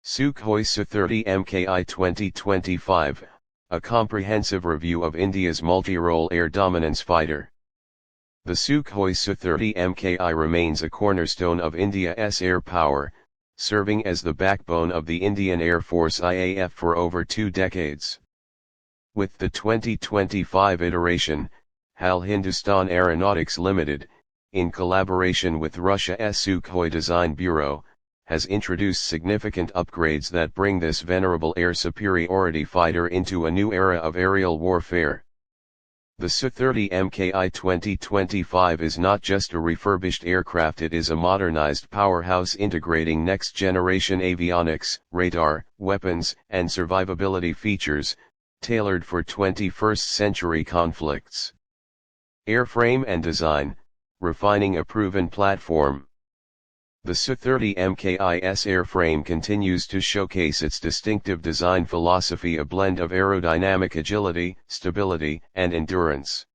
Sukhoi Su-30MKI 2025, a comprehensive review of India's multi-role air dominance fighter. The Sukhoi Su-30MKI remains a cornerstone of India's air power, serving as the backbone of the Indian Air Force IAF for over 2 decades. With the 2025 iteration, HAL Hindustan Aeronautics Limited, in collaboration with Russia's Sukhoi Design Bureau, has introduced significant upgrades that bring this venerable air superiority fighter into a new era of aerial warfare. The Su-30MKI 2025 is not just a refurbished aircraft, it is a modernized powerhouse integrating next-generation avionics, radar, weapons, and survivability features, tailored for 21st-century conflicts. Airframe and design, refining a proven platform. The Su-30MKI's airframe continues to showcase its distinctive design philosophy, a blend of aerodynamic agility, stability, and endurance.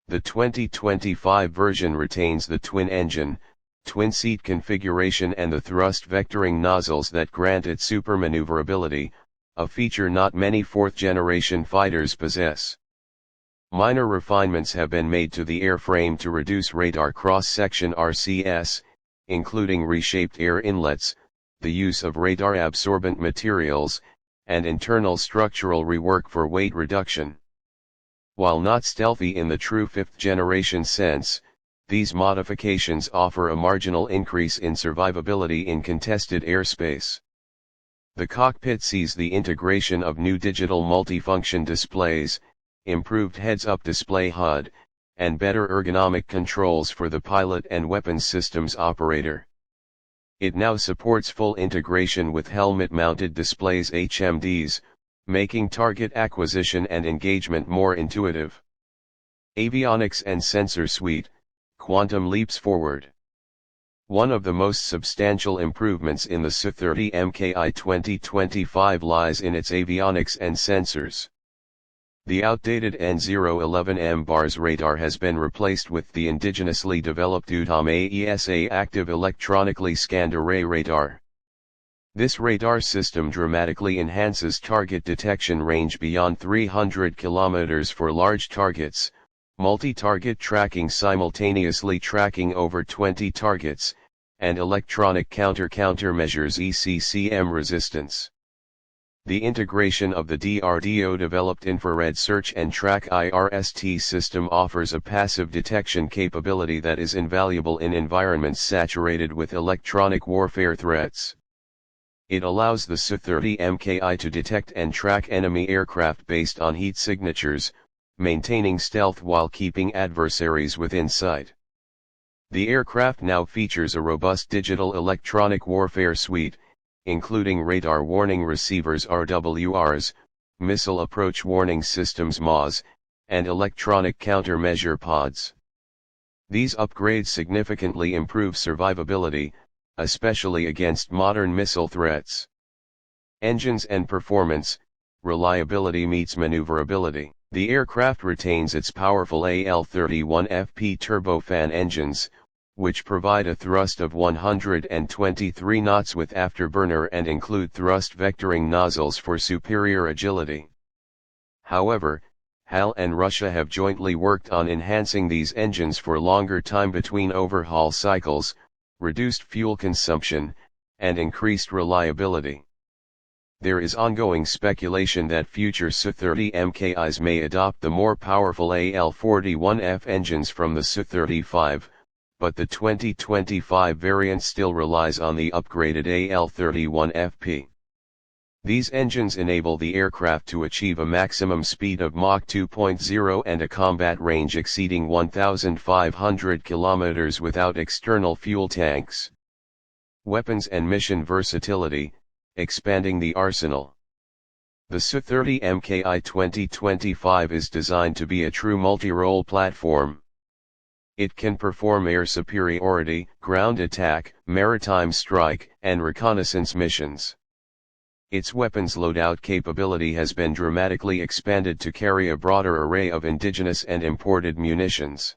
The 2025 version retains the twin-engine, twin-seat configuration and the thrust vectoring nozzles that grant it supermaneuverability, a feature not many fourth-generation fighters possess. Minor refinements have been made to the airframe to reduce radar cross-section RCS, including reshaped air inlets, the use of radar-absorbent materials, and internal structural rework for weight reduction. While not stealthy in the true fifth-generation sense, these modifications offer a marginal increase in survivability in contested airspace. The cockpit sees the integration of new digital multifunction displays, improved heads-up display HUD, and better ergonomic controls for the pilot and weapons systems operator. It now supports full integration with helmet-mounted displays (HMDs), making target acquisition and engagement more intuitive. Avionics and sensor suite, quantum leaps forward. One of the most substantial improvements in the Su-30MKI 2025 lies in its avionics and sensors. The outdated N011M bars radar has been replaced with the indigenously developed AESA active electronically scanned array radar. This radar system dramatically enhances target detection range beyond 300 km for large targets, multi-target tracking simultaneously tracking over 20 targets, and electronic countermeasures ECCM resistance. The integration of the DRDO-developed infrared search and track IRST system offers a passive detection capability that is invaluable in environments saturated with electronic warfare threats. It allows the Su-30MKI to detect and track enemy aircraft based on heat signatures, maintaining stealth while keeping adversaries within sight. The aircraft now features a robust digital electronic warfare suite, including radar warning receivers RWRs, missile approach warning systems MAWS, and electronic countermeasure pods. These upgrades significantly improve survivability, especially against modern missile threats. Engines and performance, reliability meets maneuverability. The aircraft retains its powerful AL-31FP turbofan engines, which provide a thrust of 123 knots with afterburner and include thrust vectoring nozzles for superior agility. However, HAL and Russia have jointly worked on enhancing these engines for longer time between overhaul cycles, reduced fuel consumption, and increased reliability. There is ongoing speculation that future Su-30MKIs may adopt the more powerful AL-41F engines from the Su-35, but the 2025 variant still relies on the upgraded AL-31FP. These engines enable the aircraft to achieve a maximum speed of Mach 2.0 and a combat range exceeding 1,500 km without external fuel tanks. Weapons and mission versatility, expanding the arsenal. The Su-30MKI 2025 is designed to be a true multi-role platform. It can perform air superiority, ground attack, maritime strike, and reconnaissance missions. Its weapons loadout capability has been dramatically expanded to carry a broader array of indigenous and imported munitions.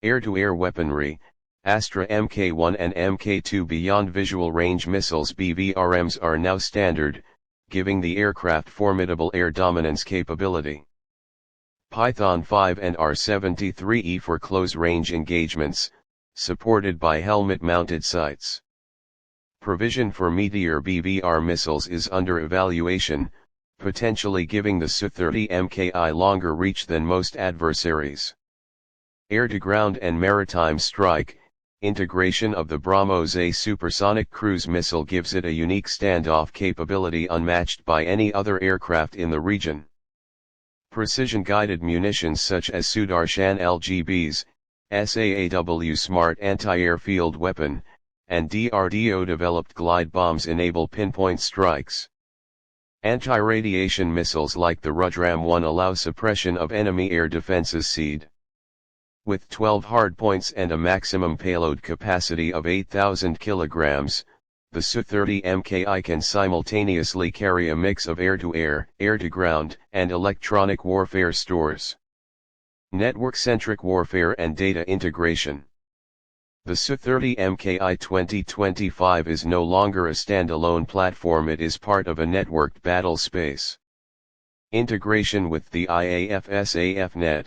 Air-to-air weaponry, Astra Mk1 and Mk2 Beyond Visual Range missiles BVRMs are now standard, giving the aircraft formidable air dominance capability. Python 5 and R-73E for close-range engagements, supported by helmet-mounted sights. Provision for Meteor BVR missiles is under evaluation, potentially giving the Su-30MKI longer reach than most adversaries. Air-to-ground and maritime strike, integration of the BrahMos A supersonic cruise missile gives it a unique standoff capability unmatched by any other aircraft in the region. Precision-guided munitions such as Sudarshan LGBs, SAAW Smart Anti-Air Field Weapon, and DRDO-developed glide bombs enable pinpoint strikes. Anti-radiation missiles like the Rudram-1 allow suppression of enemy air defenses SEAD. With 12 hardpoints and a maximum payload capacity of 8,000 kilograms, the Su-30MKI can simultaneously carry a mix of air-to-air, air-to-ground, and electronic warfare stores. Network-centric warfare and data integration. The Su-30MKI 2025 is no longer a standalone platform, it is part of a networked battle space. Integration with the IAFSAFnet,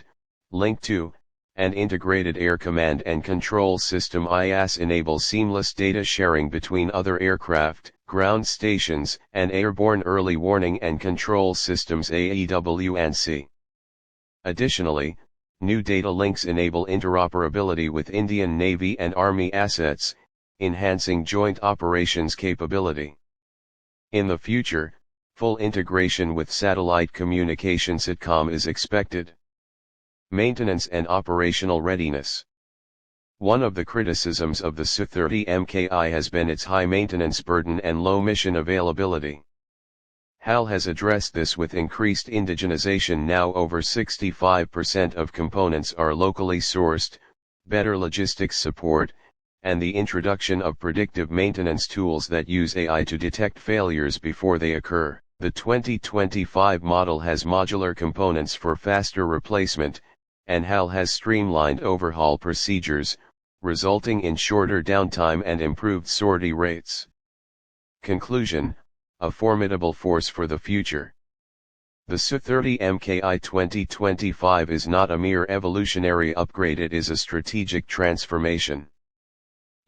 Link 2, and Integrated Air Command and Control System IAS enable seamless data sharing between other aircraft, ground stations, and airborne early warning and control systems AEW&C. Additionally, new data links enable interoperability with Indian Navy and Army assets, enhancing joint operations capability. In the future, full integration with satellite communication SATCOM is expected. Maintenance and operational readiness. One of the criticisms of the Su-30MKI has been its high maintenance burden and low mission availability. HAL has addressed this with increased indigenization. Now over 65% of components are locally sourced, better logistics support, and the introduction of predictive maintenance tools that use AI to detect failures before they occur. The 2025 model has modular components for faster replacement, and HAL has streamlined overhaul procedures, resulting in shorter downtime and improved sortie rates. Conclusion: a formidable force for the future. The Su-30MKI 2025 is not a mere evolutionary upgrade, it is a strategic transformation.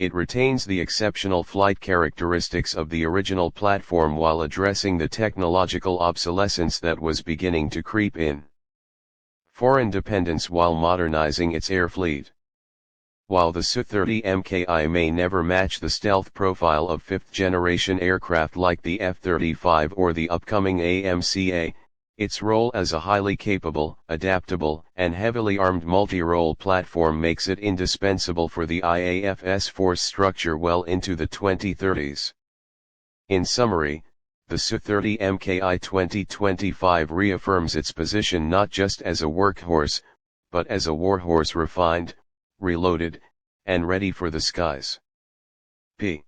It retains the exceptional flight characteristics of the original platform while addressing the technological obsolescence that was beginning to creep in. Foreign dependence while modernizing its air fleet. While the Su-30MKI may never match the stealth profile of fifth-generation aircraft like the F-35 or the upcoming AMCA, its role as a highly capable, adaptable, and heavily armed multi-role platform makes it indispensable for the IAF's force structure well into the 2030s. In summary, the Su-30MKI 2025 reaffirms its position not just as a workhorse, but as a warhorse refined, reloaded, and ready for the skies. P.